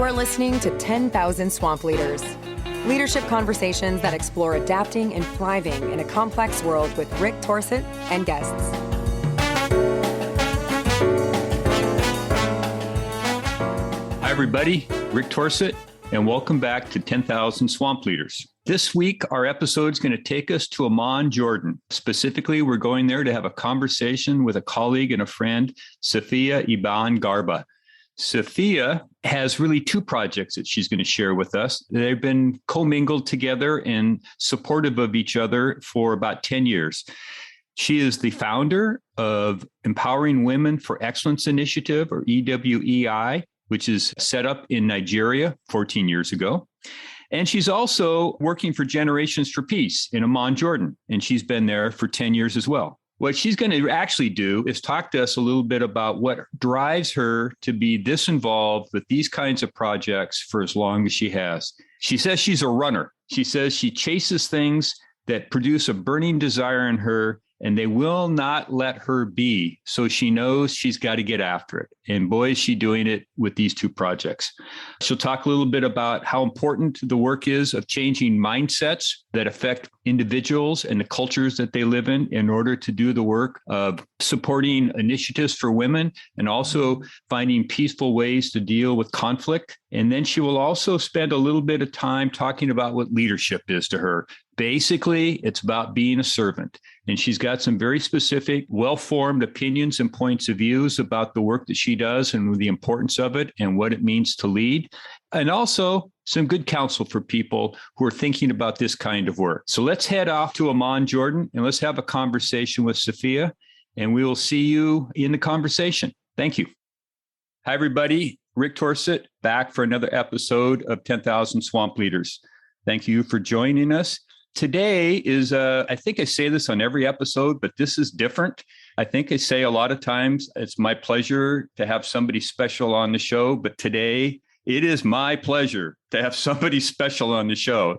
are listening to 10,000 Swamp Leaders, leadership conversations that explore adapting and thriving in a complex world with Rick Torsett and guests. Hi, everybody. Rick Torsett, and welcome back to 10,000 Swamp Leaders. This week, our episode is going to take us to Amman, Jordan. Specifically, we're going there to have a conversation with a colleague and a friend, Safiya Ibn Garba. Safiya has really two projects that she's going to share with us. They've been commingled together and supportive of each other for about 10 years. She is the founder of Empowering Women for Excellence Initiative, or EWEI, which is set up in Nigeria 14 years ago. And she's also working for Generations for Peace in Amman, Jordan, and she's been there for 10 years as well. What she's going to actually do is talk to us a little bit about what drives her to be this involved with these kinds of projects for as long as she has. She says she's a runner. She says she chases things that produce a burning desire in her, and they will not let her be. So she knows she's got to get after it. And boy, is she doing it with these two projects. She'll talk a little bit about how important the work is of changing mindsets that affect individuals and the cultures that they live in order to do the work of supporting initiatives for women and also finding peaceful ways to deal with conflict. And then she will also spend a little bit of time talking about what leadership is to her. Basically, it's about being a servant. And she's got some very specific, well-formed opinions and points of views about the work that she does and the importance of it and what it means to lead. And also some good counsel for people who are thinking about this kind of work. So let's head off to Amman, Jordan, and let's have a conversation with Safiya, and we will see you in the conversation. Thank you. Hi, everybody. Rick Torsett back for another episode of 10,000 Swamp Leaders. Thank you for joining us. Today is, I think I say this on every episode, but this is different. I think I say a lot of times, it's my pleasure to have somebody special on the show, but today it is my pleasure to have somebody special on the show.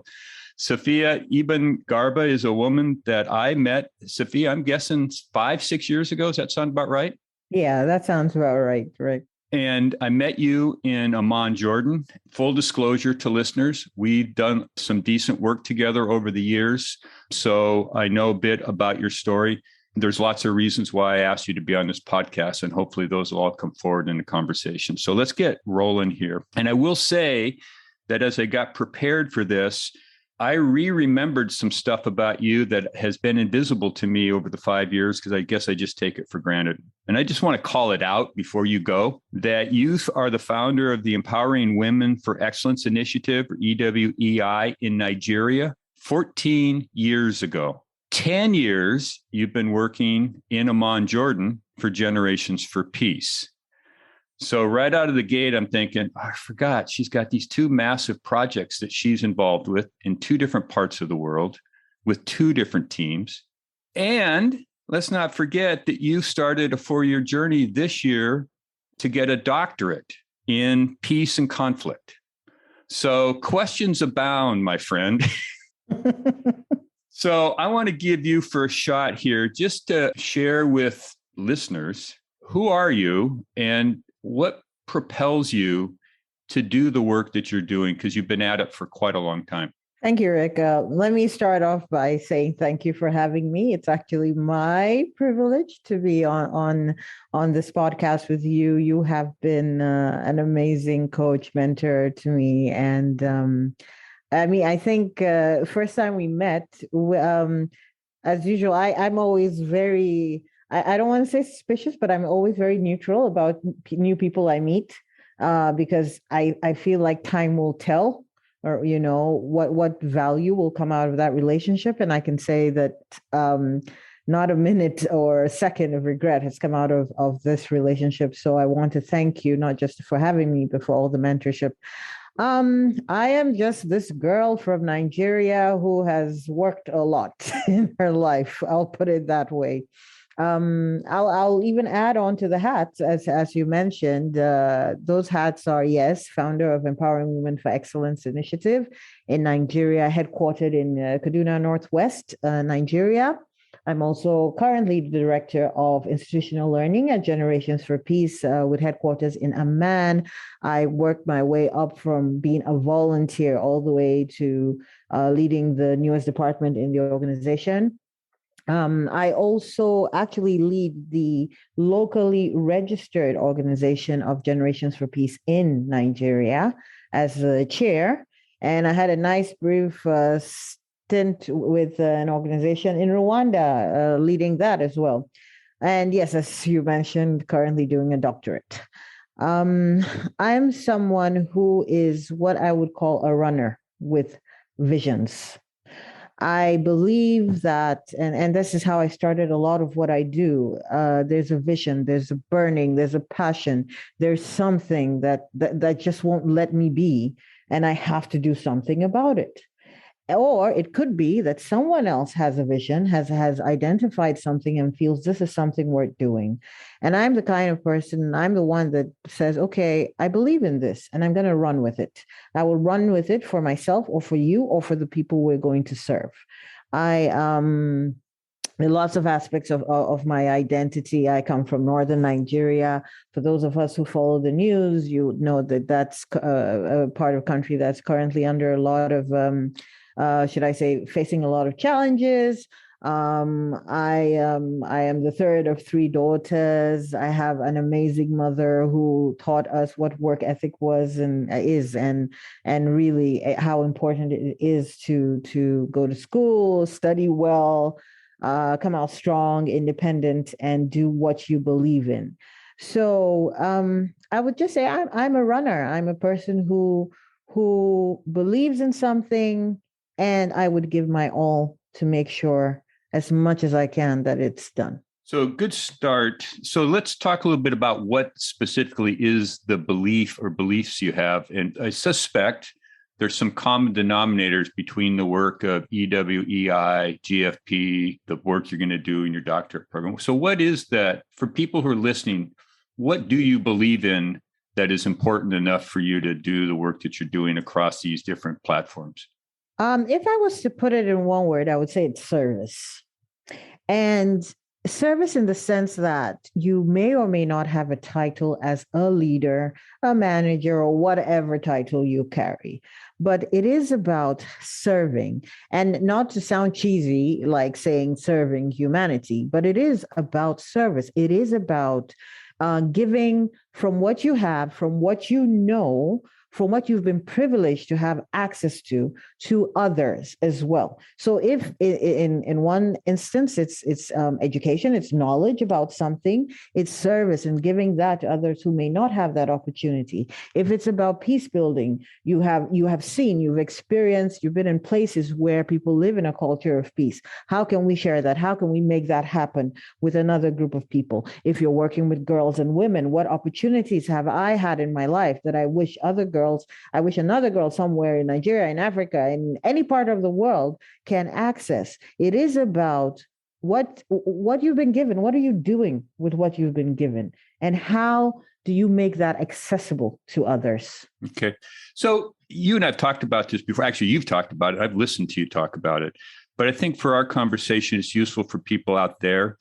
Safiya Ibn Garba is a woman that I met. Safiya, I'm guessing 5-6 years ago. Does that sound about right? Yeah, that sounds about right. Right. And I met you in Amman, Jordan. Full disclosure to listeners, we've done some decent work together over the years. So I know a bit about your story. There's lots of reasons why I asked you to be on this podcast, and hopefully those will all come forward in the conversation. So let's get rolling here. And I will say that as I got prepared for this, I remembered some stuff about you that has been invisible to me over the 5 years, because I guess I just take it for granted. And I just want to call it out before you go, that you are the founder of the Empowering Women for Excellence Initiative, or EWEI, in Nigeria 14 years ago. 10 years you've been working in Amman, Jordan for Generations for Peace. So right out of the gate, I'm thinking, I forgot, she's got these two massive projects that she's involved with in two different parts of the world with two different teams. And let's not forget that you started a 4-year journey this year to get a doctorate in peace and conflict. So questions abound, my friend. So I want to give you first shot here just to share with listeners, who are you and what propels you to do the work that you're doing? Because you've been at it for quite a long time. Thank you, Rick. Let me start off by saying thank you for having me. It's actually my privilege to be on this podcast with you. You have been an amazing coach, mentor to me. And I think first time we met, as usual, I'm always very... I don't want to say suspicious, but I'm always very neutral about new people I meet because I feel like time will tell, or, what value will come out of that relationship. And I can say that not a minute or a second of regret has come out of this relationship. So I want to thank you, not just for having me, but for all the mentorship. I am just this girl from Nigeria who has worked a lot in her life. I'll put it that way. I'll even add on to the hats, as you mentioned. Those hats are, yes, founder of Empowering Women for Excellence Initiative in Nigeria, headquartered in Kaduna, Northwest Nigeria. I'm also currently the director of institutional learning at Generations for Peace with headquarters in Amman. I worked my way up from being a volunteer all the way to leading the newest department in the organization. I also actually lead the locally registered organization of Generations for Peace in Nigeria as the chair. And I had a nice brief stint with an organization in Rwanda, leading that as well. And yes, as you mentioned, currently doing a doctorate. Um, I'm someone who is what I would call a runner with visions. I believe that, and this is how I started a lot of what I do. There's a vision, there's a burning, there's a passion, there's something that just won't let me be, and I have to do something about it. Or it could be that someone else has a vision, has identified something and feels this is something worth doing. And I'm the kind of person, I'm the one that says, okay, I believe in this and I'm going to run with it. I will run with it for myself or for you or for the people we're going to serve. I there are lots of aspects of my identity. I come from northern Nigeria. For those of us who follow the news, you know that that's a part of country that's currently under a lot of should I say, facing a lot of challenges. I am the third of three daughters. I have an amazing mother who taught us what work ethic was and is, and really how important it is to go to school, study well, come out strong, independent, and do what you believe in. So I would just say I'm a runner. I'm a person who believes in something, and I would give my all to make sure as much as I can that it's done. So good start. So let's talk a little bit about what specifically is the belief or beliefs you have. And I suspect there's some common denominators between the work of EWEI, GFP, the work you're going to do in your doctorate program. So what is that for people who are listening? What do you believe in that is important enough for you to do the work that you're doing across these different platforms? If I was to put it in one word, I would say it's service. And service in the sense that you may or may not have a title as a leader, a manager, or whatever title you carry. But it is about serving, and not to sound cheesy, like saying serving humanity, but it is about service. It is about giving from what you have, from what you know, from what you've been privileged to have access to others as well. So if in one instance it's education, it's knowledge about something, it's service and giving that to others who may not have that opportunity. If it's about peace building, you have seen, you've experienced, you've been in places where people live in a culture of peace. How can we share that? How can we make that happen with another group of people? If you're working with girls and women, what opportunities have I had in my life that I wish another girl somewhere in Nigeria, in Africa, in any part of the world can access? It is about what you've been given. What are you doing with what you've been given? And how do you make that accessible to others? Okay. So you and I've talked about this before. Actually, you've talked about it. I've listened to you talk about it. But I think for our conversation, it's useful for people out there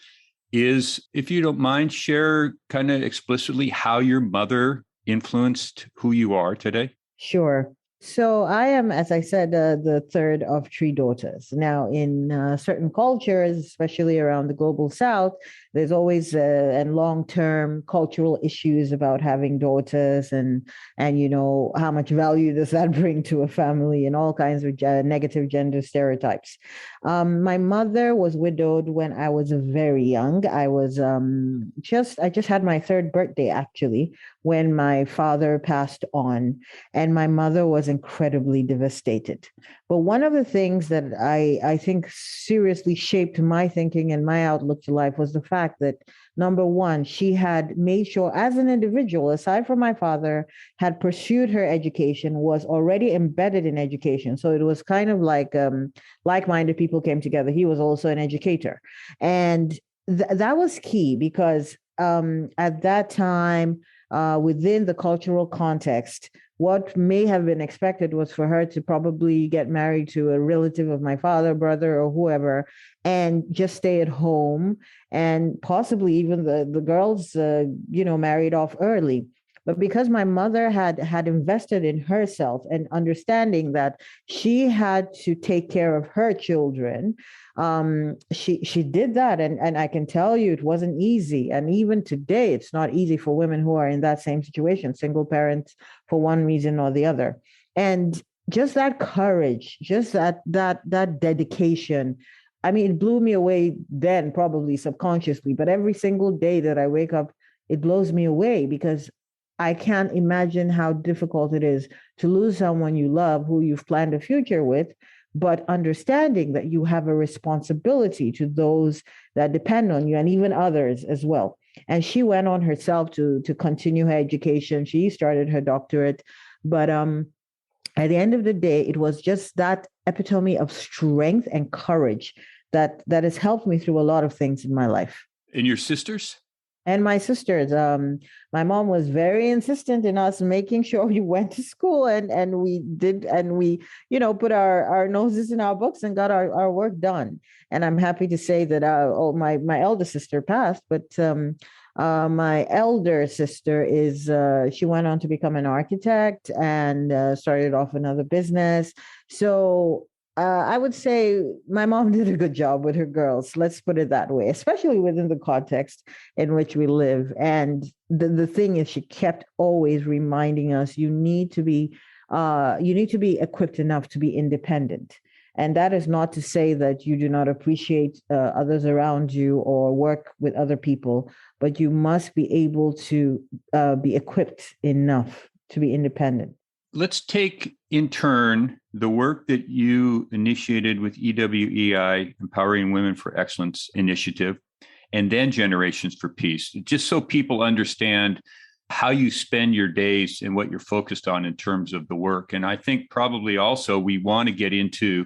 is, if you don't mind, share kind of explicitly how your mother influenced who you are today? Sure. So I am, as I said, the third of three daughters. Now, in certain cultures, especially around the global South, there's always and long-term cultural issues about having daughters, and you know, how much value does that bring to a family, and all kinds of negative gender stereotypes. My mother was widowed when I was very young. I was I just had my third birthday actually when my father passed on, and my mother was incredibly devastated. But one of the things that I think seriously shaped my thinking and my outlook to life was the fact that, number one, she had made sure as an individual, aside from my father, had pursued her education, was already embedded in education. So it was kind of like like-minded people came together. He was also an educator. And that was key because at that time, within the cultural context, what may have been expected was for her to probably get married to a relative of my father, brother, or whoever, and just stay at home, and possibly even the girls, married off early. But because my mother had invested in herself and understanding that she had to take care of her children, she did that, and I can tell you it wasn't easy. And even today, it's not easy for women who are in that same situation, single parents for one reason or the other. And just that courage, just that dedication. I mean, it blew me away then, probably subconsciously, but every single day that I wake up, it blows me away because I can't imagine how difficult it is to lose someone you love, who you've planned a future with, but understanding that you have a responsibility to those that depend on you and even others as well. And she went on herself to continue her education. She started her doctorate, but at the end of the day, it was just that epitome of strength and courage that has helped me through a lot of things in my life. And your sisters? And my sisters. My mom was very insistent in us making sure we went to school, and we did, and we, put our noses in our books and got our work done. And I'm happy to say that my elder sister passed, but my elder sister she went on to become an architect and started off another business. So I would say my mom did a good job with her girls. Let's put it that way, especially within the context in which we live. And the thing is, she kept always reminding us, you need to be equipped enough to be independent. And that is not to say that you do not appreciate others around you or work with other people, but you must be able to be equipped enough to be independent. Let's take in turn the work that you initiated with EWEI, Empowering Women for Excellence Initiative, and then Generations for Peace, just so people understand how you spend your days and what you're focused on in terms of the work. And I think probably also we want to get into,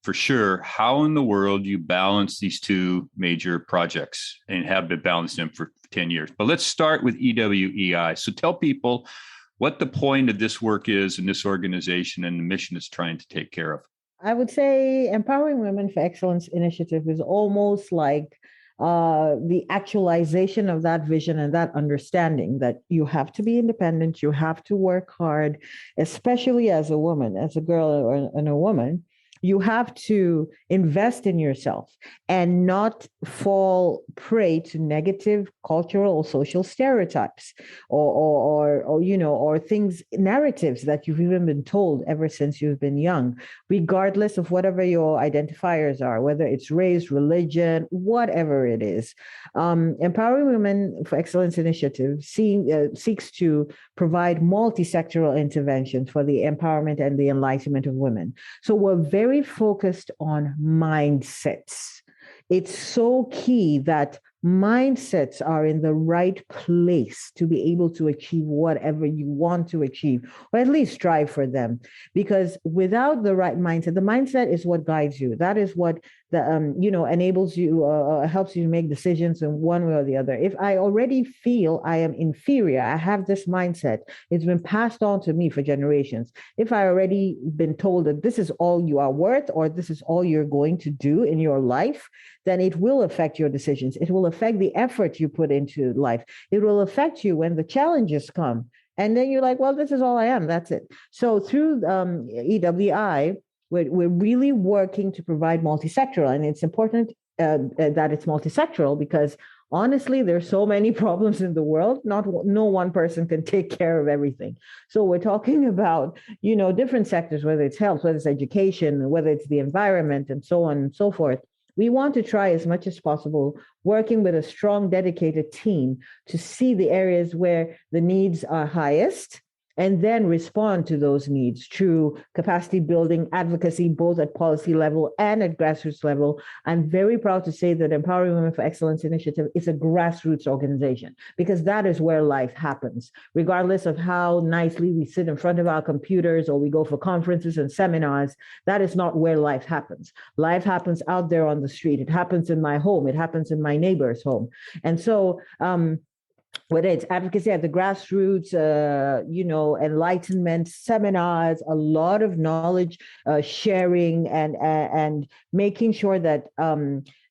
for sure, how in the world you balance these two major projects and have been balancing them for 10 years. But let's start with EWEI. So tell people what the point of this work is in this organization and the mission it's trying to take care of. I would say Empowering Women for Excellence Initiative is almost like the actualization of that vision and that understanding that you have to be independent, you have to work hard, especially as a woman, as a girl and a woman. You have to invest in yourself and not fall prey to negative cultural or social stereotypes or things, narratives that you've even been told ever since you've been young, regardless of whatever your identifiers are, whether it's race, religion, whatever it is. Empowering Women for Excellence Initiative seeks to provide multi-sectoral interventions for the empowerment and the enlightenment of women. So we're very focused on mindsets. It's so key that mindsets are in the right place to be able to achieve whatever you want to achieve, or at least strive for them. Because without the right mindset, the mindset is what guides you. That is what enables you, helps you make decisions in one way or the other. If I already feel I am inferior, I have this mindset, it's been passed on to me for generations. If I already been told that this is all you are worth, or this is all you're going to do in your life, then it will affect your decisions. It will affect the effort you put into life. It will affect you when the challenges come. And then you're like, well, this is all I am. That's it. So through EWI, we're really working to provide multi-sectoral. And it's important that it's multi-sectoral because honestly, there's so many problems in the world. No one person can take care of everything. So we're talking about, different sectors, whether it's health, whether it's education, whether it's the environment, and so on and so forth. We want to try as much as possible working with a strong, dedicated team to see the areas where the needs are highest and then respond to those needs through capacity building, advocacy, both at policy level and at grassroots level. I'm very proud to say that Empowering Women for Excellence Initiative is a grassroots organization because that is where life happens. Regardless of how nicely we sit in front of our computers or we go for conferences and seminars, that is not where life happens. Life happens out there on the street. It happens in my home. It happens in my neighbor's home. And so, whether it's advocacy at the grassroots, enlightenment seminars, a lot of knowledge sharing, and making sure that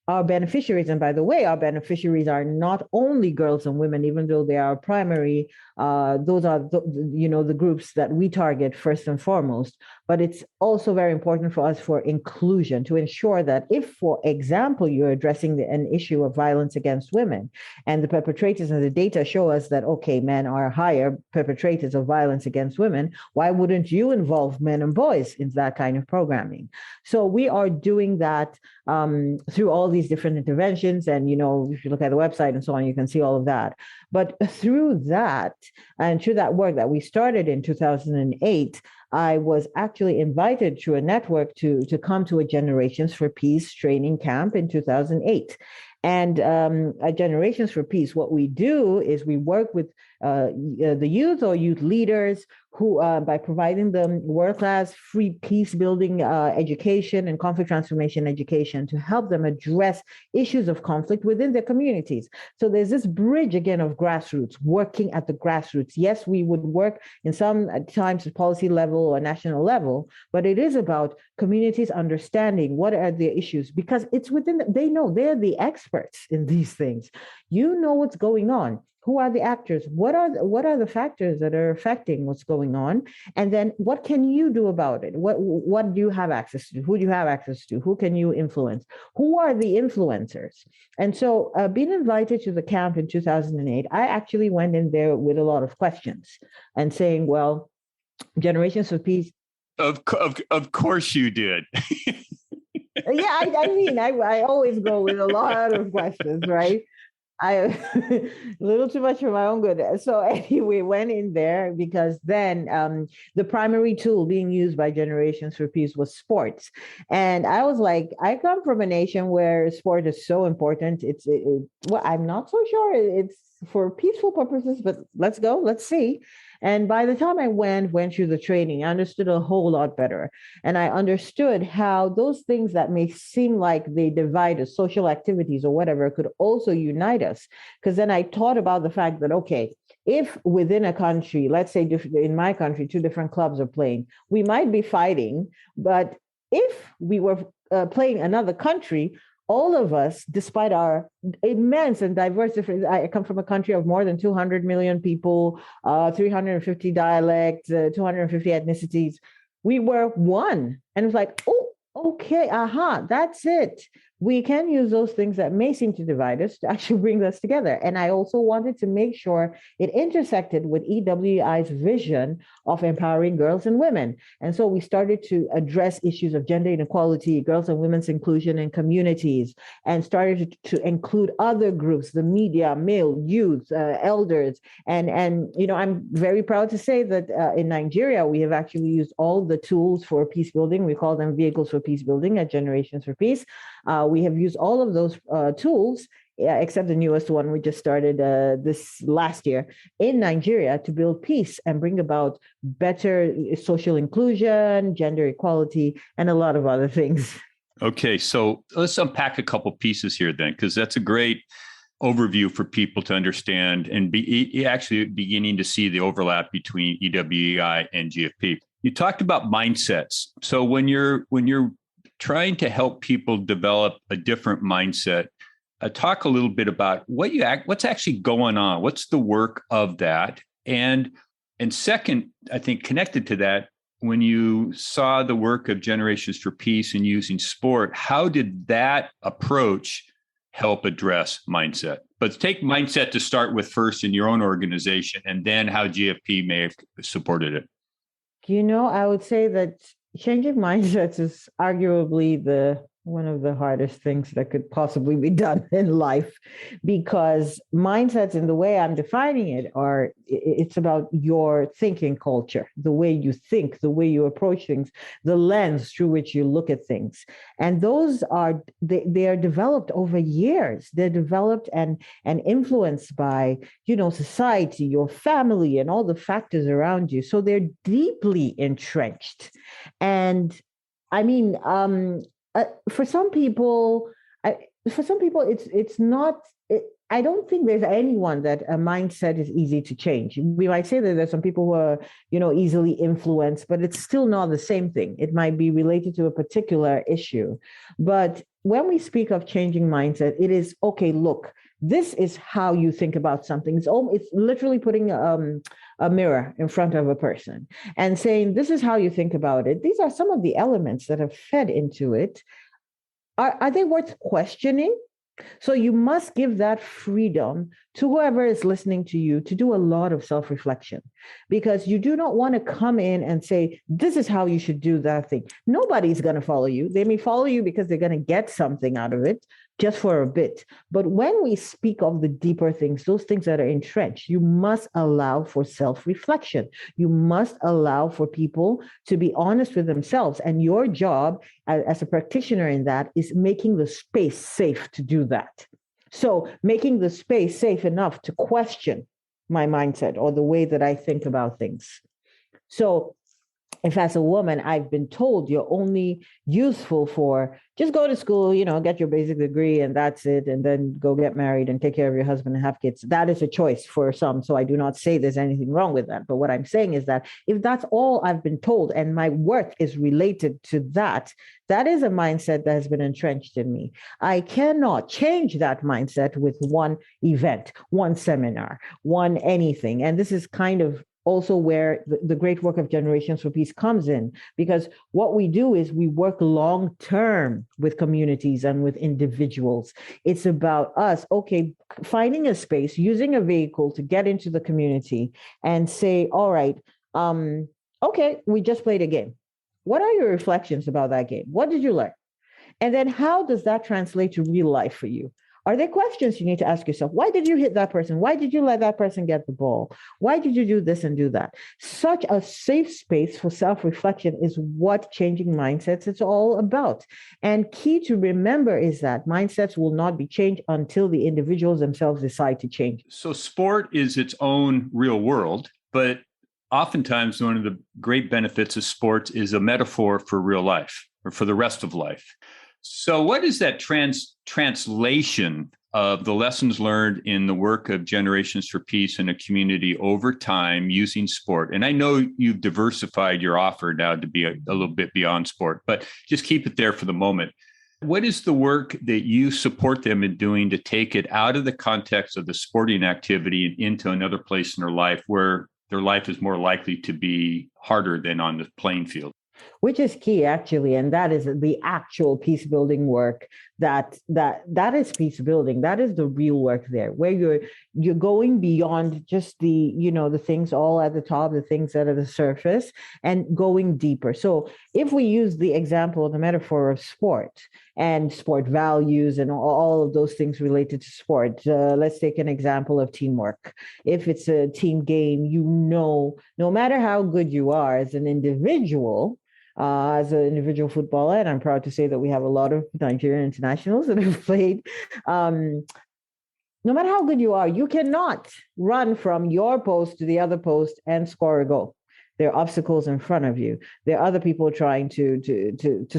our beneficiaries, and by the way, our beneficiaries are not only girls and women, even though they are primary. Those are the groups that we target first and foremost. But it's also very important for us for inclusion, to ensure that if, for example, you're addressing an issue of violence against women, and the perpetrators and the data show us that, okay, men are higher perpetrators of violence against women, why wouldn't you involve men and boys in that kind of programming? So we are doing that through all these different interventions. And, if you look at the website and so on, you can see all of that. But through that, and through that work that we started in 2008, I was actually invited through a network to come to a Generations for Peace training camp in 2008. And at Generations for Peace, what we do is we work with the youth or youth leaders who, by providing them world-class free peace-building education and conflict transformation education, to help them address issues of conflict within their communities. So there's this bridge, again, of grassroots, working at the grassroots. Yes, we would work in some times at policy level or national level, but it is about communities understanding what are their issues, because it's within, they know, they're the experts in these things. You know what's going on. Who are the actors? What are the factors that are affecting what's going on? And then what can you do about it? What do you have access to? Who do you have access to? Who can you influence? Who are the influencers? And so being invited to the camp in 2008, I actually went in there with a lot of questions and saying, well, Generations for Peace. Of course you did. Yeah, I always go with a lot of questions, right? A little too much for my own good. So anyway, went in there because then the primary tool being used by Generations for Peace was sports. And I was like, I come from a nation where sport is so important. Well, I'm not so sure it's for peaceful purposes, but let's go, let's see. And by the time I went through the training, I understood a whole lot better. And I understood how those things that may seem like they divide us, social activities or whatever, could also unite us. Because then I thought about the fact that, okay, if within a country, let's say in my country, two different clubs are playing, we might be fighting. But if we were playing another country, all of us, despite our immense and diverse difference, I come from a country of more than 200 million people, 350 dialects, 250 ethnicities. We were one. And it's like, oh, okay, that's it. We can use those things that may seem to divide us to actually bring us together. And I also wanted to make sure it intersected with EWEI's vision of empowering girls and women. And so we started to address issues of gender inequality, girls and women's inclusion in communities, and started to include other groups, the media, male, youth, elders. And I'm very proud to say that in Nigeria, we have actually used all the tools for peace building. We call them vehicles for peace building at Generations for Peace. We have used all of those tools, except the newest one we just started this last year in Nigeria, to build peace and bring about better social inclusion, gender equality, and a lot of other things. Okay, so let's unpack a couple pieces here then, because that's a great overview for people to understand and be actually beginning to see the overlap between EWEI and GFP. You talked about mindsets. So when you're trying to help people develop a different mindset, talk a little bit about what's actually going on. What's the work of that? And second, I think connected to that, when you saw the work of Generations for Peace and using sport, how did that approach help address mindset? But take mindset to start with first in your own organization, and then how GFP may have supported it. I would say that changing mindsets is arguably one of the hardest things that could possibly be done in life, because mindsets, in the way I'm defining it, it's about your thinking culture, the way you think, the way you approach things, the lens through which you look at things. And those they are developed over years. They're developed and influenced by, society, your family, and all the factors around you. So they're deeply entrenched. And I mean, for some people, it's not. I don't think there's anyone that a mindset is easy to change. We might say that there's some people who are, easily influenced, but it's still not the same thing. It might be related to a particular issue. But when we speak of changing mindset, it is, okay, look, this is how you think about something. It's literally putting a mirror in front of a person and saying, this is how you think about it. These are some of the elements that have fed into it. Are they worth questioning? So you must give that freedom to whoever is listening to you to do a lot of self-reflection, because you do not want to come in and say, this is how you should do that thing. Nobody's going to follow you. They may follow you because they're going to get something out of it just for a bit. But when we speak of the deeper things, those things that are entrenched, you must allow for self-reflection. You must allow for people to be honest with themselves. And your job as a practitioner in that is making the space safe to do that. So making the space safe enough to question my mindset or the way that I think about things. So if as a woman, I've been told you're only useful for just go to school, get your basic degree and that's it, and then go get married and take care of your husband and have kids. That is a choice for some. So I do not say there's anything wrong with that. But what I'm saying is that if that's all I've been told and my worth is related to that, that is a mindset that has been entrenched in me. I cannot change that mindset with one event, one seminar, one anything. And this is kind of also where the great work of Generations for Peace comes in, because what we do is we work long term with communities and with individuals. It's about us, finding a space, using a vehicle to get into the community and say, all right, we just played a game. What are your reflections about that game? What did you learn? And then how does that translate to real life for you? Are there questions you need to ask yourself? Why did you hit that person? Why did you let that person get the ball? Why did you do this and do that? Such a safe space for self-reflection is what changing mindsets is all about. And key to remember is that mindsets will not be changed until the individuals themselves decide to change. So sport is its own real world, but oftentimes one of the great benefits of sports is a metaphor for real life or for the rest of life. So what is that translation of the lessons learned in the work of Generations for Peace in a community over time using sport? And I know you've diversified your offer now to be a little bit beyond sport, but just keep it there for the moment. What is the work that you support them in doing to take it out of the context of the sporting activity and into another place in their life where their life is more likely to be harder than on the playing field? Which is key, actually, and that is the actual peace building work. That is peace building. That is the real work there, where you're going beyond just the things all at the top, the things that are the surface, and going deeper. So if we use the example, the metaphor of sport and sport values and all of those things related to sport, let's take an example of teamwork. If it's a team game, no matter how good you are as an individual, as an individual footballer, and I'm proud to say that we have a lot of Nigerian internationals that have played. No matter how good you are, you cannot run from your post to the other post and score a goal. There are obstacles in front of you. There are other people trying to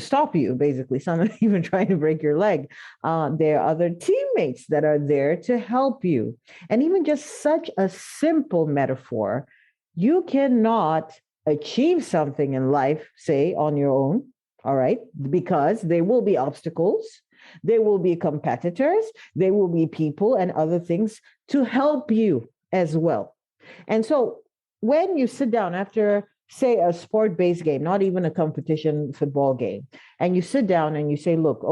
stop you, basically. Some even trying to break your leg. There are other teammates that are there to help you. And even just such a simple metaphor, you cannot achieve something in life, say, on your own, all right? Because there will be obstacles, there will be competitors, there will be people and other things to help you as well. And so when you sit down after, say, a sport-based game, not even a competition football game, and you sit down and you say, look,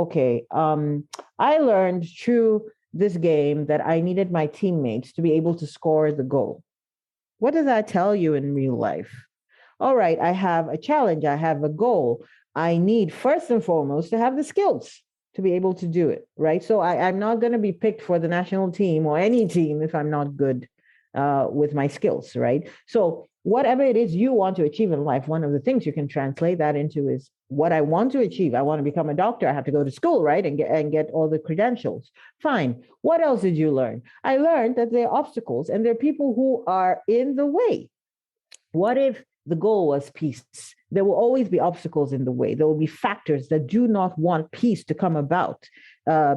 I learned through this game that I needed my teammates to be able to score the goal. What does that tell you in real life? All right, I have a challenge, I have a goal. I need first and foremost to have the skills to be able to do it, right? So I'm not going to be picked for the national team or any team if I'm not good with my skills, right? So whatever it is you want to achieve in life, one of the things you can translate that into is what I want to achieve. I want to become a doctor. I have to go to school, right? And get all the credentials. Fine. What else did you learn? I learned that there are obstacles and there are people who are in the way. What if the goal was peace. There will always be obstacles in the way. There will be factors that do not want peace to come about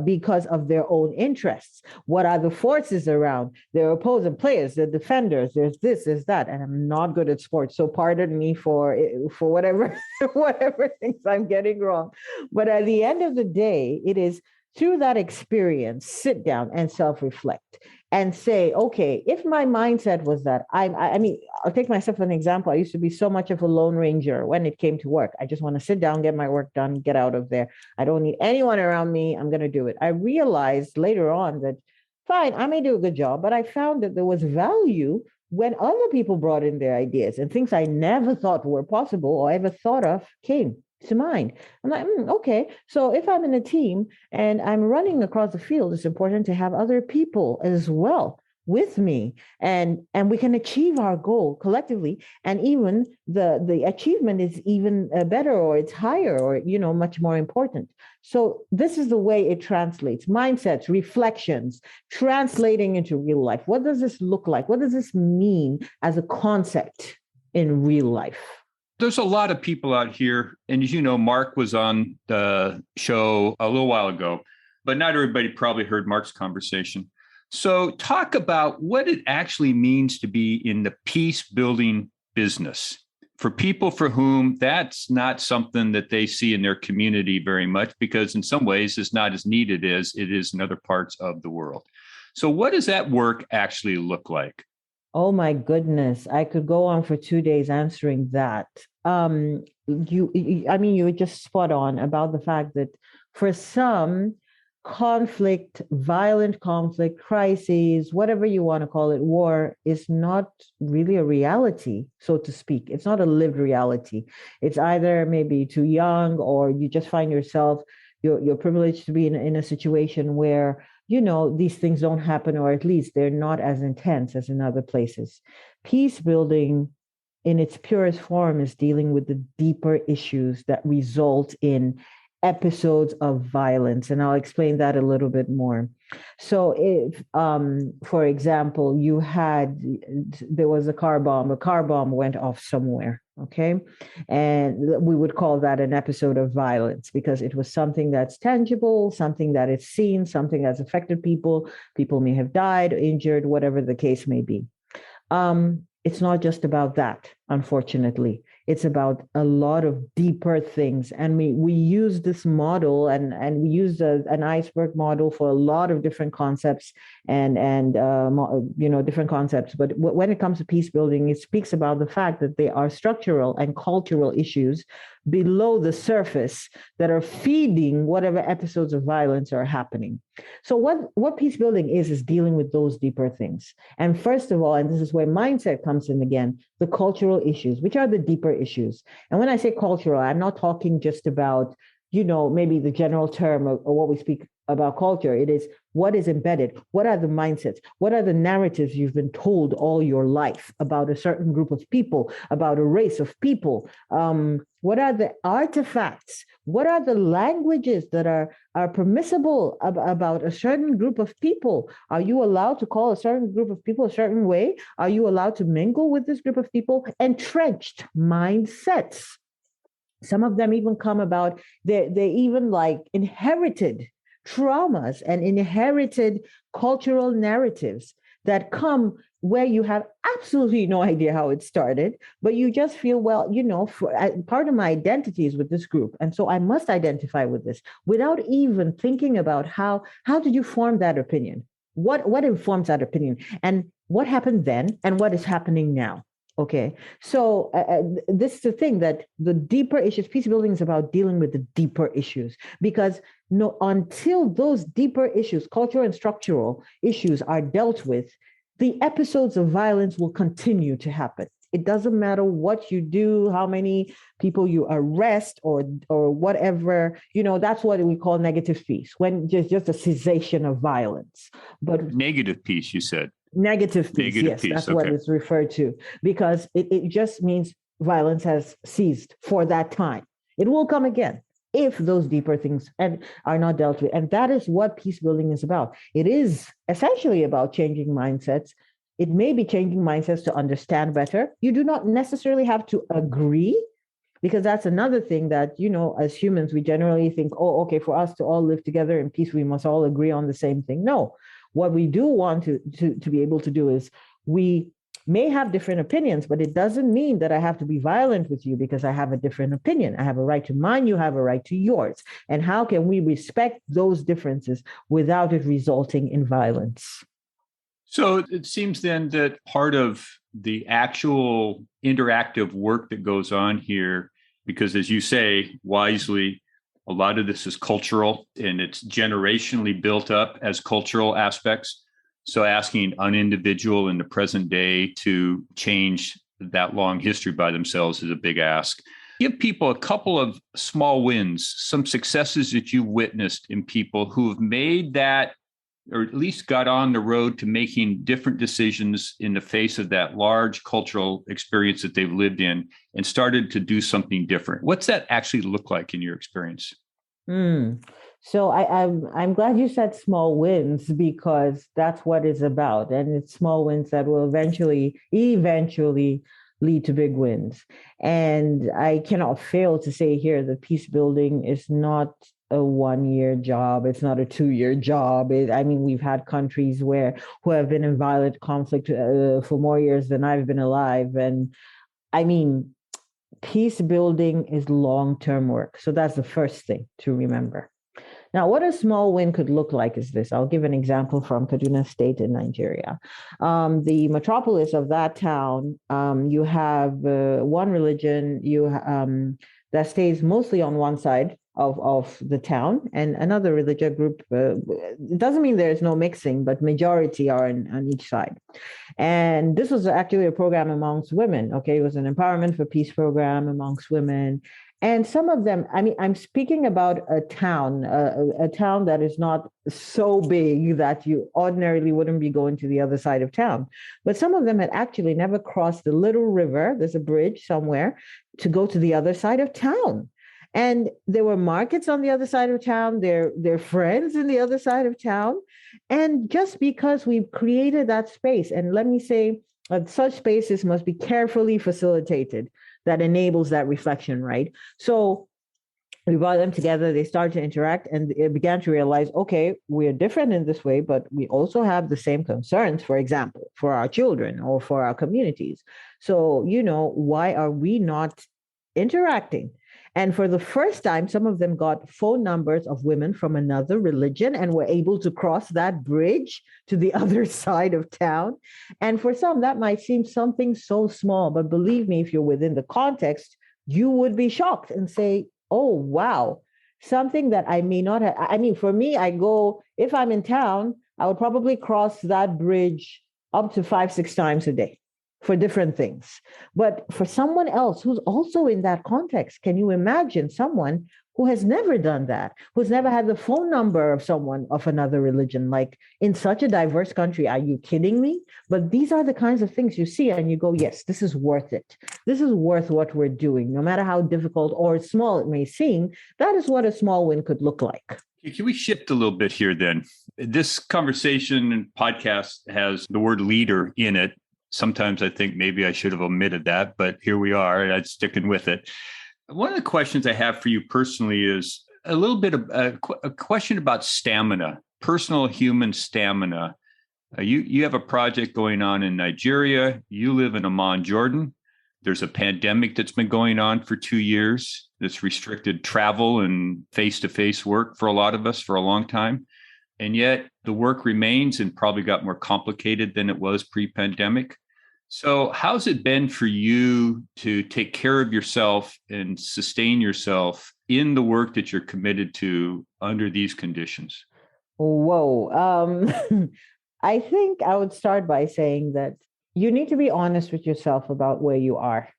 because of their own interests. What are the forces around? There are opposing players, the defenders, there's this, there's that. And I'm not good at sports, so pardon me for whatever, whatever things I'm getting wrong. But at the end of the day, it is through that experience, sit down and self-reflect and say, okay, if my mindset was that, I mean, I'll take myself as an example. I used to be so much of a lone ranger when it came to work. I just want to sit down, get my work done, get out of there. I don't need anyone around me. I'm going to do it. I realized later on that, fine, I may do a good job, but I found that there was value when other people brought in their ideas and things I never thought were possible or ever thought of came to mind. I'm like, okay, so if I'm in a team and I'm running across the field, it's important to have other people as well with me, and we can achieve our goal collectively, and even the achievement is even better, or it's higher, or much more important. So this is the way it translates: mindsets, reflections, translating into real life. What does this look like? What does this mean as a concept in real life? There's a lot of people out here, and as you know, Mark was on the show a little while ago, but not everybody probably heard Mark's conversation. So talk about what it actually means to be in the peace building business for people for whom that's not something that they see in their community very much, because in some ways it's not as needed as it is in other parts of the world. So what does that work actually look like? Oh my goodness, I could go on for 2 days answering that. You were just spot on about the fact that for some, conflict, violent conflict, crises, whatever you want to call it, war is not really a reality, so to speak. It's not a lived reality. It's either maybe too young, or you just find yourself, you're privileged to be in a situation where these things don't happen, or at least they're not as intense as in other places. Peace building in its purest form is dealing with the deeper issues that result in episodes of violence. And I'll explain that a little bit more. So if, for example, there was a car bomb went off somewhere. Okay. And we would call that an episode of violence because it was something that's tangible, something that is seen, something that's affected people. People may have died, injured, whatever the case may be. It's not just about that, unfortunately. It's about a lot of deeper things. And we use this model and we use an iceberg model for a lot of different concepts and different concepts. But when it comes to peace building, it speaks about the fact that there are structural and cultural issues below the surface that are feeding whatever episodes of violence are happening. So what peace building is dealing with those deeper things. And first of all, and this is where mindset comes in again, the cultural issues, which are the deeper issues. And when I say cultural, I'm not talking just about, maybe the general term or what we speak about culture. It is what is embedded. What are the mindsets? What are the narratives you've been told all your life about a certain group of people, about a race of people? What are the artifacts? What are the languages that are permissible about a certain group of people? Are you allowed to call a certain group of people a certain way? Are you allowed to mingle with this group of people? Entrenched mindsets. Some of them even come about, they're even like inherited traumas and inherited cultural narratives that come where you have absolutely no idea how it started, but you just feel, well, part of my identity is with this group. And so I must identify with this without even thinking about how did you form that opinion? What informs that opinion? And what happened then? And what is happening now? Okay, so this is the thing, that the deeper issues, peace building is about dealing with the deeper issues, because until those deeper issues, cultural and structural issues, are dealt with, the episodes of violence will continue to happen. It doesn't matter what you do, how many people you arrest or whatever, that's what we call negative peace, when just a cessation of violence. But negative peace, you said. Negative peace, yes, peace. That's okay. What it's referred to, because it just means violence has ceased for that time. It will come again if those deeper things are not dealt with. And that is what peace building is about. It is essentially about changing mindsets, It may be changing mindsets to understand better. You do not necessarily have to agree, because that's another thing that, as humans, we generally think, oh, okay, for us to all live together in peace, we must all agree on the same thing. No, what we do want to be able to do is we may have different opinions, but it doesn't mean that I have to be violent with you because I have a different opinion. I have a right to mine, you have a right to yours. And how can we respect those differences without it resulting in violence? So it seems then that part of the actual interactive work that goes on here, because as you say wisely, a lot of this is cultural and it's generationally built up as cultural aspects. So asking an individual in the present day to change that long history by themselves is a big ask. Give people a couple of small wins, some successes that you've witnessed in people who have made that, or at least got on the road to making different decisions in the face of that large cultural experience that they've lived in and started to do something different. What's that actually look like in your experience? So I'm glad you said small wins, because that's what it's about. And it's small wins that will eventually lead to big wins. And I cannot fail to say here that peace building is not a 1-year job. It's not a 2-year job. We've had countries who have been in violent conflict for more years than I've been alive. And peace building is long-term work. So that's the first thing to remember. Now, what a small win could look like is this. I'll give an example from Kaduna State in Nigeria. The metropolis of that town, you have one religion that stays mostly on one side of the town, and another religious group. It doesn't mean there's no mixing, but majority are on each side. And this was actually a program amongst women. Okay, it was an empowerment for peace program amongst women. And some of them, I'm speaking about a town that is not so big that you ordinarily wouldn't be going to the other side of town. But some of them had actually never crossed the little river. There's a bridge somewhere to go to the other side of town. And there were markets on the other side of town. They're friends in the other side of town. And just because we've created that space, and let me say, such spaces must be carefully facilitated, that enables that reflection, right? So we brought them together, they started to interact, and they began to realize, okay, we're different in this way, but we also have the same concerns, for example, for our children or for our communities. So, why are we not interacting? And for the first time, some of them got phone numbers of women from another religion and were able to cross that bridge to the other side of town. And for some, that might seem something so small, but believe me, if you're within the context, you would be shocked and say, oh, wow, something that I may not have. For me, if I'm in town, I would probably cross that bridge up to 5-6 times a day for different things. But for someone else who's also in that context, can you imagine someone who has never done that, who's never had the phone number of someone of another religion, like in such a diverse country? Are you kidding me? But these are the kinds of things you see and you go, yes, this is worth it. This is worth what we're doing, no matter how difficult or small it may seem. That is what a small win could look like. Can we shift a little bit here then? This conversation and podcast has the word leader in it. Sometimes I think maybe I should have omitted that, but here we are, and I'm sticking with it. One of the questions I have for you personally is a little bit of a question about stamina, personal human stamina. You have a project going on in Nigeria. You live in Amman, Jordan. There's a pandemic that's been going on for 2 years that's restricted travel and face-to-face work for a lot of us for a long time. And yet the work remains and probably got more complicated than it was pre-pandemic. So how's it been for you to take care of yourself and sustain yourself in the work that you're committed to under these conditions? Whoa. I think I would start by saying that you need to be honest with yourself about where you are.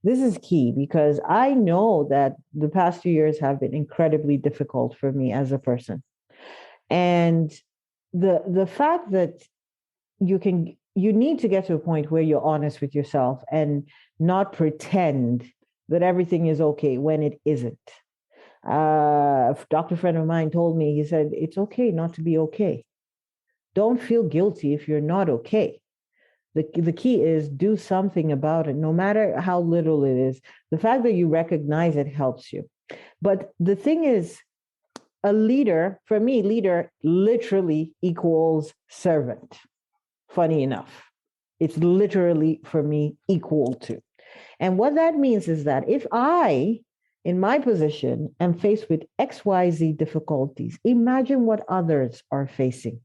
This is key because I know that the past 2 years have been incredibly difficult for me as a person. And the fact that you need to get to a point where you're honest with yourself and not pretend that everything is okay when it isn't. A doctor friend of mine told me, he said, it's okay not to be okay. Don't feel guilty if you're not okay. The key is do something about it, no matter how little it is. The fact that you recognize it helps you. But the thing is, a leader, for me, leader literally equals servant. Funny enough, it's literally for me equal to. And what that means is that if I, in my position, am faced with XYZ difficulties, imagine what others are facing.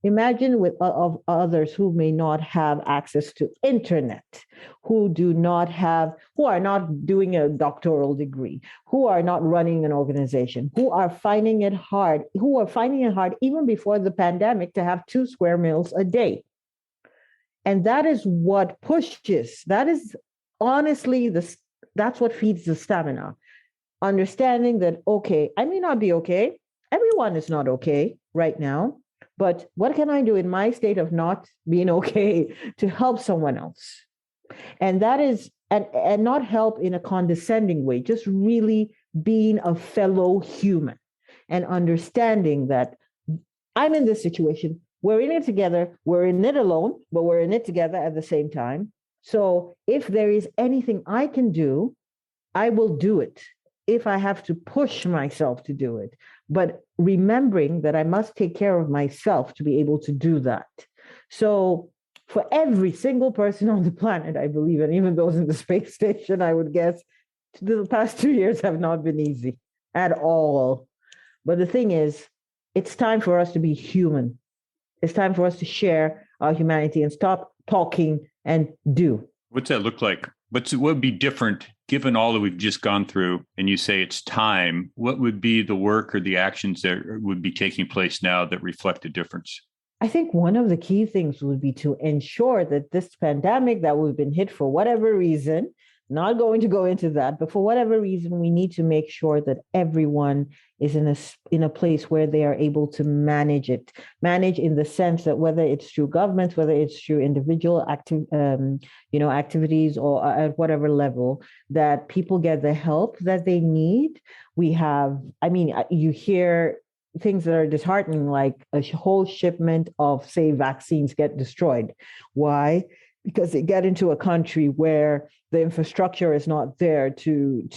Imagine with of others who may not have access to internet, who are not doing a doctoral degree, who are not running an organization, who are finding it hard even before the pandemic to have 2 square meals a day. And that is what pushes, that is honestly, that's what feeds the stamina. Understanding that, okay, I may not be okay. Everyone is not okay right now. But what can I do in my state of not being okay to help someone else? And that is, and not help in a condescending way, just really being a fellow human and understanding that I'm in this situation. We're in it together. We're in it alone, but we're in it together at the same time. So if there is anything I can do, I will do it if I have to push myself to do it. But remembering that I must take care of myself to be able to do that. So for every single person on the planet, I believe, and even those in the space station, I would guess, the past 2 years have not been easy at all. But the thing is, it's time for us to be human. It's time for us to share our humanity and stop talking and do. What's that look like? What would be different given all that we've just gone through? And you say it's time. What would be the work or the actions that would be taking place now that reflect a difference? I think one of the key things would be to ensure that this pandemic that we've been hit for whatever reason, not going to go into that, but for whatever reason, we need to make sure that everyone is in a place where they are able to manage it. Manage in the sense that whether it's through governments, whether it's through individual activities or at whatever level, that people get the help that they need. You hear things that are disheartening, like a whole shipment of, say, vaccines get destroyed. Why? Because they get into a country where the infrastructure is not there to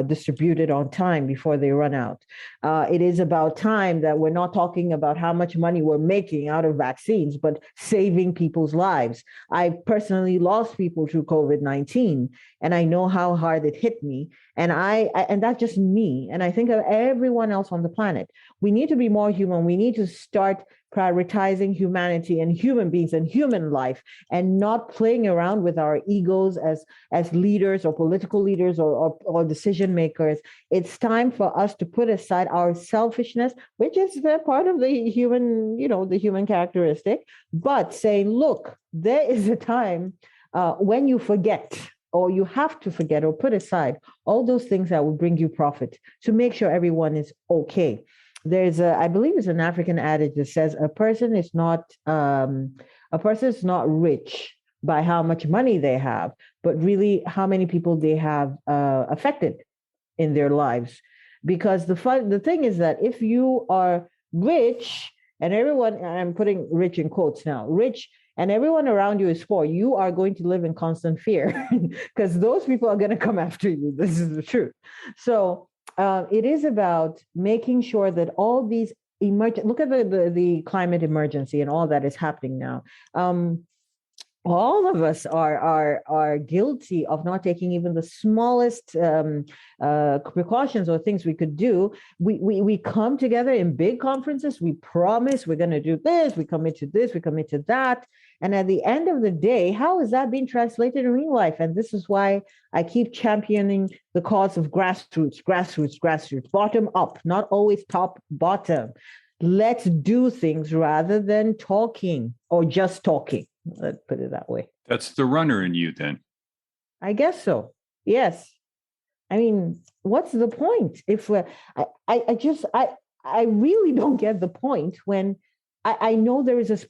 distribute it on time before they run out. It is about time that we're not talking about how much money we're making out of vaccines, but saving people's lives. I personally lost people through COVID-19, and I know how hard it hit me. And and that's just me. And I think of everyone else on the planet. We need to be more human. We need to start prioritizing humanity and human beings and human life, and not playing around with our egos as leaders or political leaders or decision makers. It's time for us to put aside our selfishness, which is part of the human, the human characteristic, but saying, look, there is a time when you forget, or you have to forget or put aside all those things that will bring you profit to make sure everyone is okay. I believe it's an African adage that says a person is not rich by how much money they have, but really how many people they have affected in their lives. Because the thing is that if you are rich and everyone, I'm putting rich in quotes now, rich, and everyone around you is poor, you are going to live in constant fear because those people are going to come after you. This is the truth. So it is about making sure that all these look at the climate emergency and all that is happening now. All of us are guilty of not taking even the smallest precautions or things we could do. We come together in big conferences. We promise we're going to do this. We commit to this. We commit to that. And at the end of the day, how is that being translated in real life? And this is why I keep championing the cause of grassroots, bottom up, not always top bottom. Let's do things rather than talking or just talking. Let's put it that way. That's the runner in you then. I guess so. Yes. I mean, what's the point? If I really don't get the point when I know there's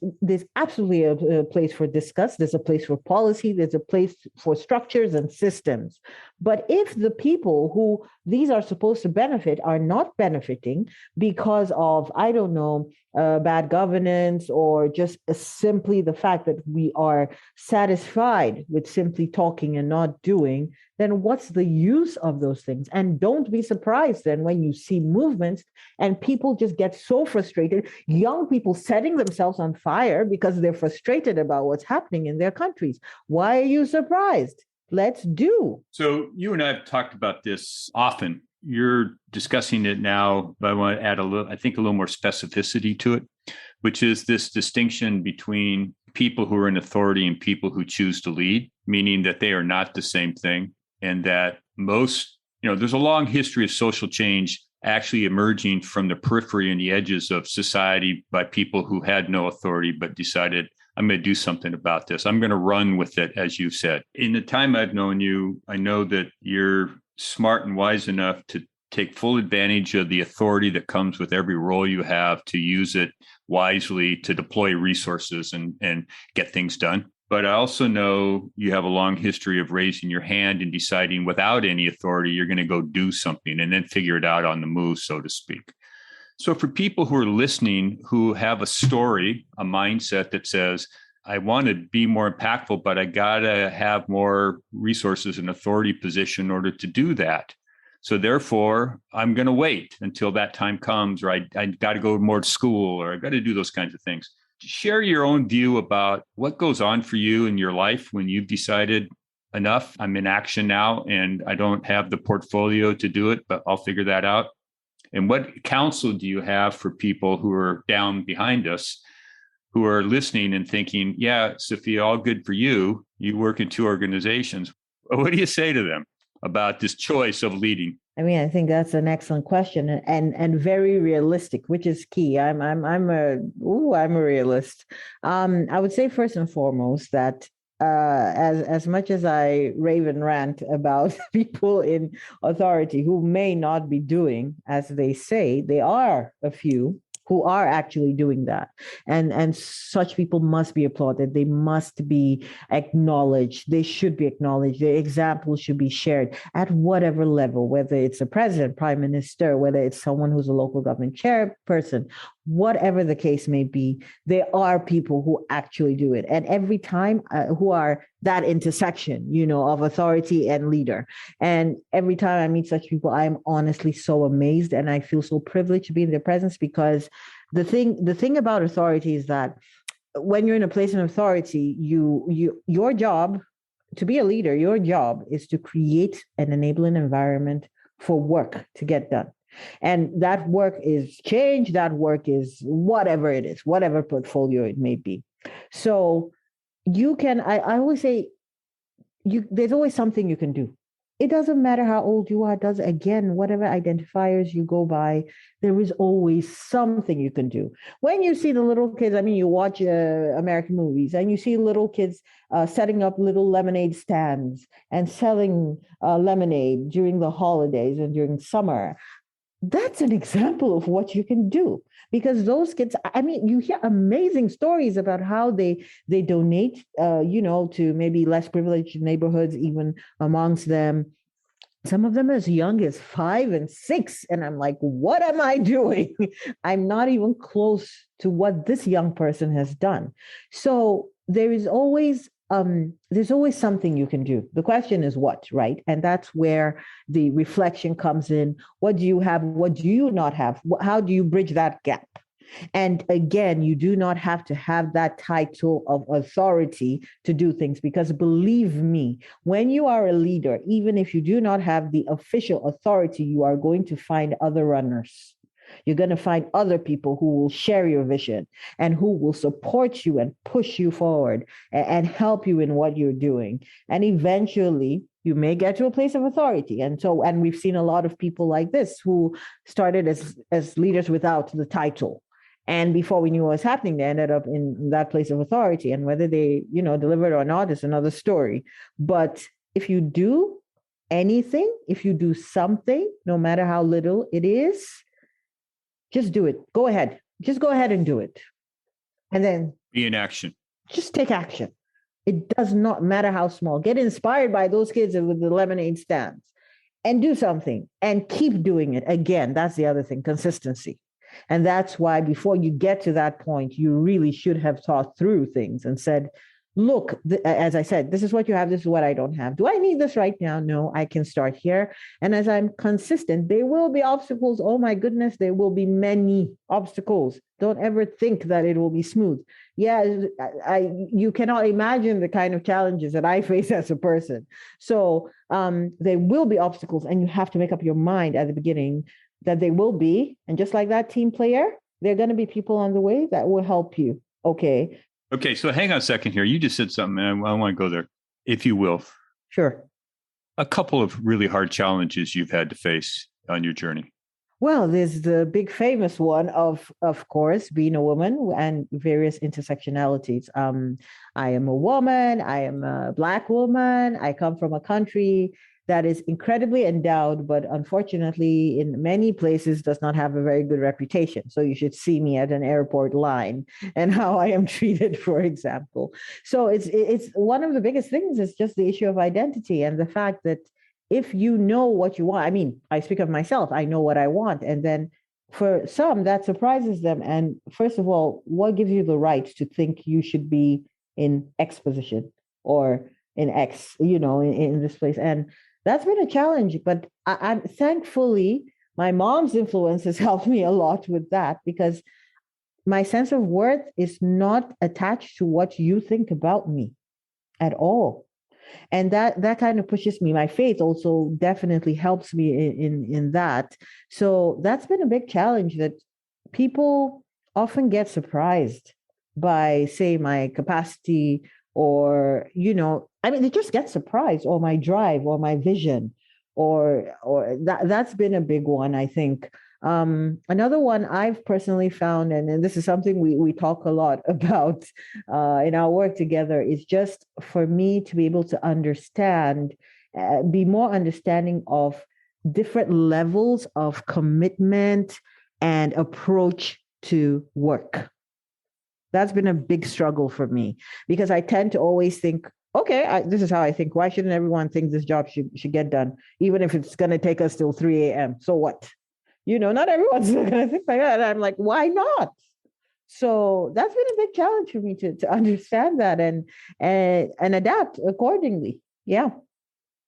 absolutely a place for discuss. There's a place for policy. There's a place for structures and systems. But if the people who these are supposed to benefit are not benefiting because of, I don't know, bad governance, or just simply the fact that we are satisfied with simply talking and not doing, then what's the use of those things? And don't be surprised then when you see movements and people just get so frustrated, young people setting themselves on fire because they're frustrated about what's happening in their countries. Why are you surprised? Let's do. So you and I have talked about this often. You're discussing it now, but I want to add a little more specificity to it, which is this distinction between people who are in authority and people who choose to lead, meaning that they are not the same thing. And that there's a long history of social change actually emerging from the periphery and the edges of society by people who had no authority, but decided, I'm going to do something about this. I'm going to run with it, as you said. In the time I've known you, I know that you're smart and wise enough to take full advantage of the authority that comes with every role you have, to use it wisely, to deploy resources and get things done. But I also know you have a long history of raising your hand and deciding without any authority, you're going to go do something and then figure it out on the move, so to speak. So for people who are listening, who have a story, a mindset that says, I want to be more impactful, but I got to have more resources and authority position in order to do that. So therefore, I'm going to wait until that time comes, or I got to go more to school, or I got to do those kinds of things. Share your own view about what goes on for you in your life when you've decided, enough, I'm in action now, and I don't have the portfolio to do it, but I'll figure that out. And what counsel do you have for people who are down behind us, who are listening and thinking, yeah, Safiya, all good for you. You work in 2 organizations. What do you say to them about this choice of leading? I mean, I think that's an excellent question, and very realistic, which is key. I'm a realist. I would say first and foremost that as much as I rave and rant about people in authority who may not be doing as they say, they are a few who are actually doing that. And such people must be applauded. They must be acknowledged. They should be acknowledged. Their examples should be shared at whatever level, whether it's a president, prime minister, whether it's someone who's a local government chairperson, whatever the case may be, there are people who actually do it. And every time who are that intersection, of authority and leader. And every time I meet such people, I'm honestly so amazed, and I feel so privileged to be in their presence, because the thing about authority is that when you're in a place of authority, your job to be a leader, your job is to create an enabling environment for work to get done. And that work is change, that work is whatever it is, whatever portfolio it may be. So you can, I always say, there's always something you can do. It doesn't matter how old you are. Whatever identifiers you go by, there is always something you can do. When you see the little kids, you watch American movies and you see little kids setting up little lemonade stands and selling lemonade during the holidays and during summer. That's an example of what you can do, because those kids, you hear amazing stories about how they donate, to maybe less privileged neighborhoods, even amongst them. Some of them as young as 5 and 6. And I'm like, what am I doing? I'm not even close to what this young person has done. So there's always something you can do. The question is what, right? And that's where the reflection comes in. What do you have? What do you not have? How do you bridge that gap? And again, you do not have to have that title of authority to do things, because believe me, when you are a leader, even if you do not have the official authority, you are going to find other runners. You're going to find other people who will share your vision and who will support you and push you forward and help you in what you're doing. And eventually, you may get to a place of authority. And we've seen a lot of people like this who started as leaders without the title. And before we knew what was happening, they ended up in that place of authority. And whether they, delivered or not is another story. But if you do anything, if you do something, no matter how little it is, just do it. Go ahead. Just go ahead and do it. And then be in action. Just take action. It does not matter how small. Get inspired by those kids with the lemonade stands and do something and keep doing it. Again, that's the other thing, consistency. And that's why before you get to that point, you really should have thought through things and said, look, as I said, this is what you have, this is what I don't have. Do I need this right now? No, I can start here. And as I'm consistent, there will be obstacles. Oh my goodness, there will be many obstacles. Don't ever think that it will be smooth. Yeah, you cannot imagine the kind of challenges that I face as a person. So there will be obstacles, and you have to make up your mind at the beginning that they will be. And just like that team player, there are going to be people on the way that will help you. Okay, so hang on a second here. You just said something, and I want to go there, if you will. Sure. A couple of really hard challenges you've had to face on your journey. Well, there's the big famous one of course, being a woman and various intersectionalities. I am a woman. I am a Black woman. I come from a country that is incredibly endowed, but unfortunately in many places does not have a very good reputation. So you should see me at an airport line and how I am treated, for example. So it's one of the biggest things is just the issue of identity and the fact that if you know what you want, I mean, I speak of myself, I know what I want. And then for some, that surprises them. And first of all, what gives you the right to think you should be in X position or in X, in this place? And that's been a challenge, but I'm thankfully, my mom's influence has helped me a lot with that because my sense of worth is not attached to what you think about me at all. And that kind of pushes me. My faith also definitely helps me in that. So that's been a big challenge that people often get surprised by, say, my capacity or, they just get surprised, or my drive or my vision, or that's been a big one, I think. Another one I've personally found, and this is something we talk a lot about in our work together, is just for me to be able to understand, be more understanding of different levels of commitment and approach to work. That's been a big struggle for me because I tend to always think, okay, this is how I think. Why shouldn't everyone think this job should get done, even if it's going to take us till 3 a.m.? So what? Not everyone's going to think like that. And I'm like, why not? So that's been a big challenge for me to understand that and adapt accordingly. Yeah.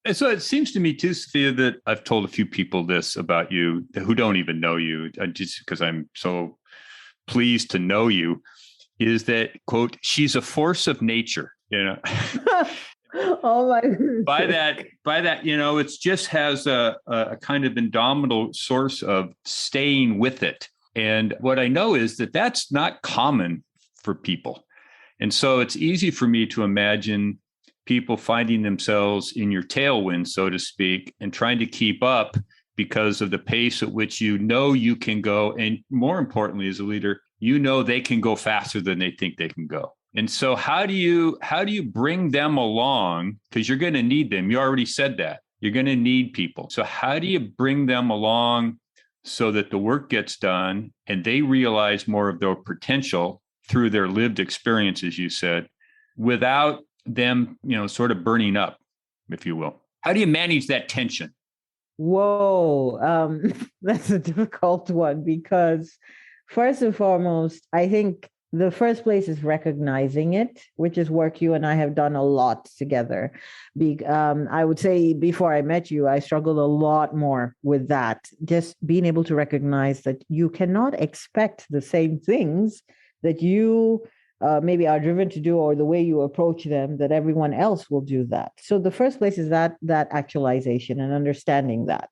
And so it seems to me too, Safiya, that I've told a few people this about you who don't even know you, just because I'm so pleased to know you, is that, quote, she's a force of nature, Oh my goodness. By that, it just has a kind of indomitable source of staying with it. And what I know is that that's not common for people. And so it's easy for me to imagine people finding themselves in your tailwind, so to speak, and trying to keep up because of the pace at which you can go. And more importantly, as a leader, they can go faster than they think they can go. And so how do you bring them along? Because you're going to need them. You already said that. You're going to need people. So how do you bring them along so that the work gets done and they realize more of their potential through their lived experience, as you said, without them, sort of burning up, if you will? How do you manage that tension? Whoa, that's a difficult one because first and foremost, I think the first place is recognizing it, which is work you and I have done a lot together. I would say before I met you, I struggled a lot more with that. Just being able to recognize that you cannot expect the same things that you maybe are driven to do or the way you approach them, that everyone else will do that. So the first place is that actualization and understanding that.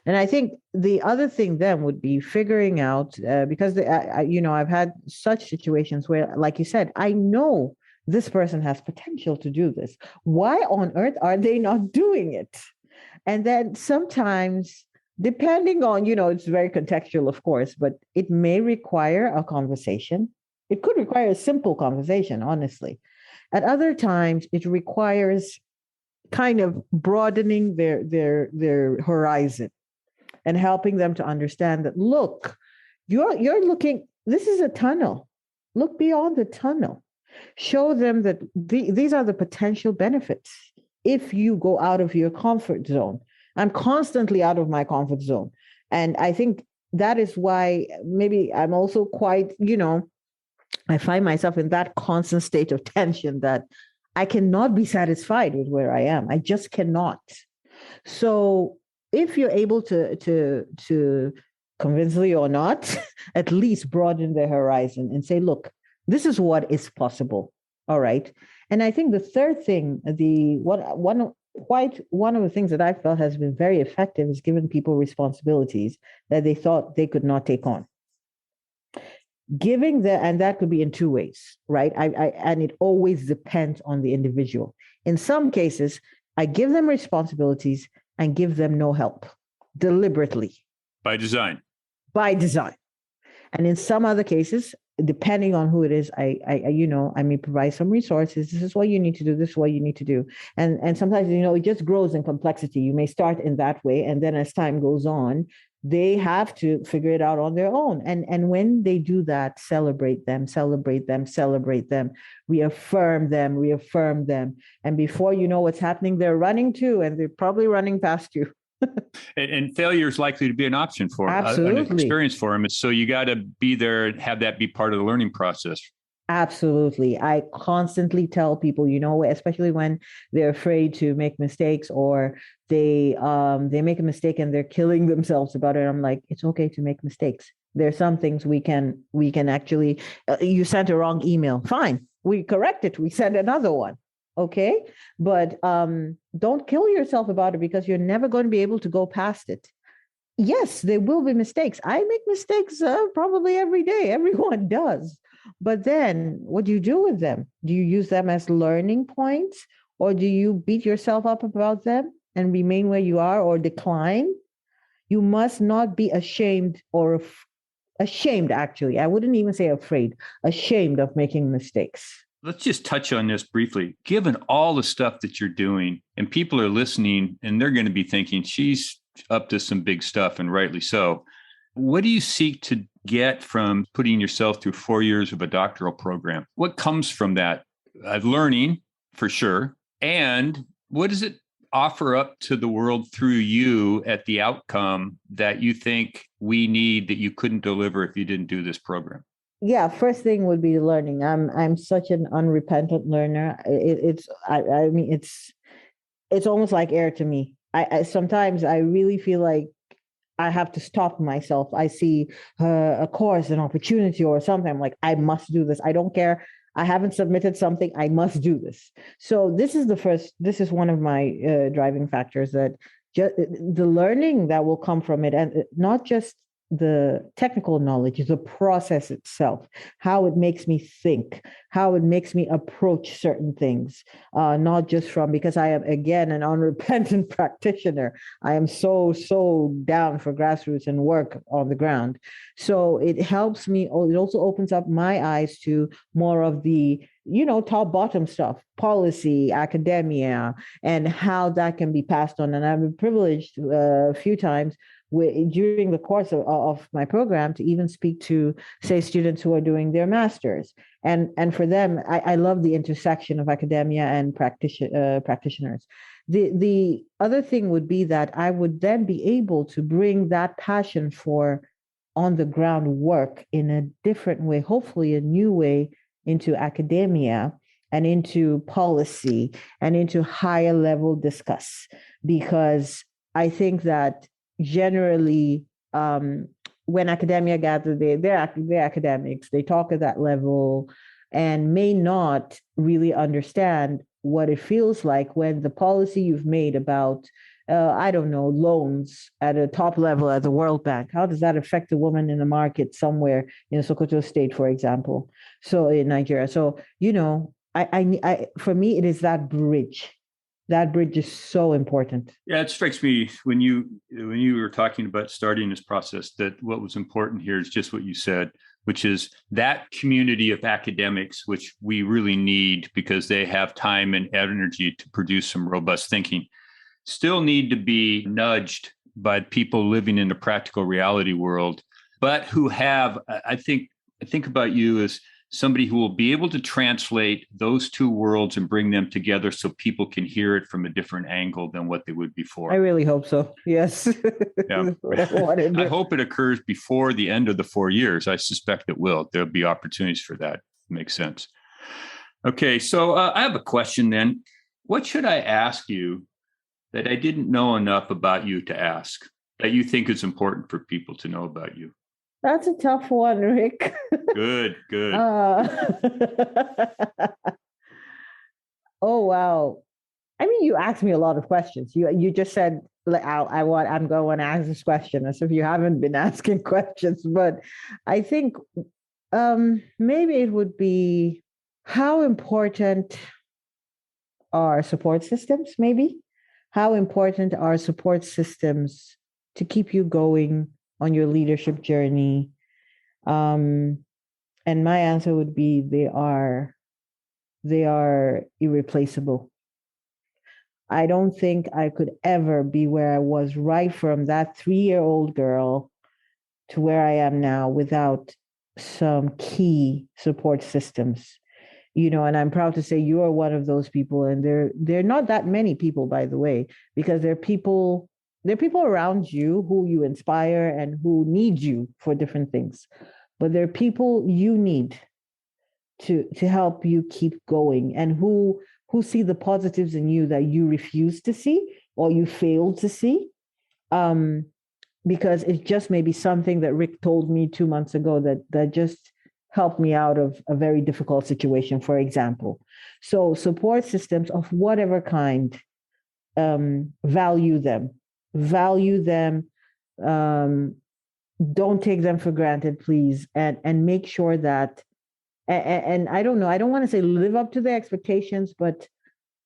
And I think the other thing then would be figuring out, because I've had such situations where, like you said, I know this person has potential to do this. Why on earth are they not doing it? And then sometimes, depending on, it's very contextual, of course, but it may require a conversation. It could require a simple conversation, honestly. At other times, it requires kind of broadening their horizon and helping them to understand that, look, you're looking, this is a tunnel. Look beyond the tunnel. Show them that these are the potential benefits if you go out of your comfort zone. I'm constantly out of my comfort zone. And I think that is why maybe I'm also quite, I find myself in that constant state of tension that I cannot be satisfied with where I am. I just cannot. So if you're able to convincingly or not, at least broaden the horizon and say, look, this is what is possible. All right. And I think the third thing, one of the things that I felt has been very effective is giving people responsibilities that they thought they could not take on. And that could be in two ways, right? And it always depends on the individual. In some cases, I give them responsibilities and give them no help deliberately. By design. By design. And in some other cases, depending on who it is, I may provide some resources. This is what you need to do. This is what you need to do. And sometimes, it just grows in complexity. You may start in that way. And then as time goes on, they have to figure it out on their own. And when they do that, celebrate them, reaffirm them. And before you know what's happening, they're running too, and they're probably running past you. And failure is likely to be an option for Absolutely. an experience for them. So you got to be there and have that be part of the learning process. Absolutely. I constantly tell people, especially when they're afraid to make mistakes or they make a mistake and they're killing themselves about it. I'm like, it's okay to make mistakes. There are some things we can actually, you sent a wrong email. Fine. We correct it. We send another one. Okay. But don't kill yourself about it because you're never going to be able to go past it. Yes, there will be mistakes. I make mistakes probably every day. Everyone does. But then what do you do with them? Do you use them as learning points, or do you beat yourself up about them and remain where you are or decline? You must not be ashamed ashamed, actually. I wouldn't even say afraid, ashamed of making mistakes. Let's just touch on this briefly. Given all the stuff that you're doing and people are listening and they're going to be thinking she's up to some big stuff, and rightly so. What do you seek to get from putting yourself through 4 years of a doctoral program? What comes from that? Learning, for sure. And what does it offer up to the world through you at the outcome that you think we need that you couldn't deliver if you didn't do this program? Yeah, first thing would be learning. I'm such an unrepentant learner. It's almost like air to me. I sometimes I really feel like I have to stop myself. I see a course, an opportunity or something. I'm like, I must do this. I don't care. I haven't submitted something. I must do this. So this is one of my driving factors, that the learning that will come from it, and not just the technical knowledge, the process itself, how it makes me think, how it makes me approach certain things, not just because I am, again, an unrepentant practitioner. I am so down for grassroots and work on the ground. So it helps me. It also opens up my eyes to more of the top bottom stuff, policy, academia, and how that can be passed on. And I've been privileged a few times during the course of my program to even speak to, say, students who are doing their masters. And for them, I love the intersection of academia and practitioners. The other thing would be that I would then be able to bring that passion for on the ground work in a different way, hopefully a new way, into academia and into policy and into higher level discuss. Because I think that generally, when academia gather, they're academics, they talk at that level and may not really understand what it feels like when the policy you've made about, loans at a top level at the World Bank, how does that affect a woman in the market somewhere in Sokoto State, for example, so in Nigeria? So, for me, it is that bridge. That bridge is so important. Yeah, it strikes me when you were talking about starting this process that what was important here is just what you said, which is that community of academics, which we really need because they have time and energy to produce some robust thinking, still need to be nudged by people living in the practical reality world, but who have, I think about you as somebody who will be able to translate those two worlds and bring them together so people can hear it from a different angle than what they would before. I really hope so. Yes. Yeah. I hope it occurs before the end of the 4 years. I suspect it will. There'll be opportunities for that. Makes sense. Okay, so I have a question then. What should I ask you that I didn't know enough about you to ask, that you think is important for people to know about you? That's a tough one, Rick. Good. Oh, wow. I mean, you asked me a lot of questions. You just said, like, I'm going to ask this question as if you haven't been asking questions. But I think maybe it would be, how important are support systems, maybe? How important are support systems to keep you going on your leadership journey? And my answer would be they are irreplaceable. I don't think I could ever be where I was right from that 3-year-old girl to where I am now without some key support systems. And I'm proud to say you are one of those people. And they're not that many people, by the way, because there are people around you who you inspire and who need you for different things. But there are people you need to help you keep going, and who see the positives in you that you refuse to see or you fail to see. Because it just may be something that Rick told me 2 months ago that just helped me out of a very difficult situation, for example. So support systems of whatever kind, value them. Don't take them for granted, please. And make sure that, and I don't know, I don't want to say live up to their expectations, but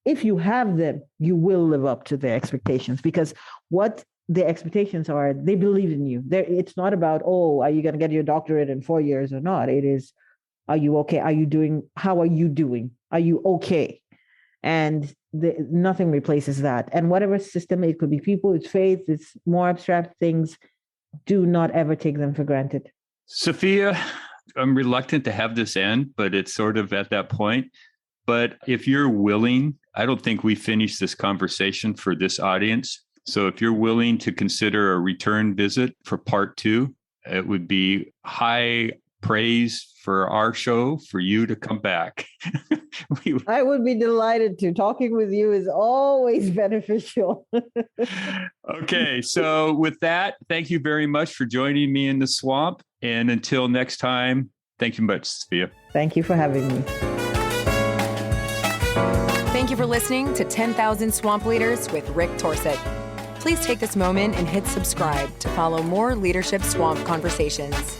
if you have them, you will live up to their expectations, because what the expectations are, they believe in you. It's not about, are you going to get your doctorate in 4 years or not? It is, are you okay? How are you doing? Are you okay? And nothing replaces that. And whatever system, it could be people, it's faith, it's more abstract things. Do not ever take them for granted. Safiya, I'm reluctant to have this end, but it's sort of at that point. But if you're willing, I don't think we finished this conversation for this audience. So if you're willing to consider a return visit for part 2, it would be high praise for our show for you to come back. I would be delighted to. Talking with you is always beneficial. Okay, so with that, thank you very much for joining me in the swamp. And until next time, thank you much, Safiya. Thank you for having me. Thank you for listening to 10,000 Swamp Leaders with Rick Torsett. Please take this moment and hit subscribe to follow more Leadership Swamp conversations.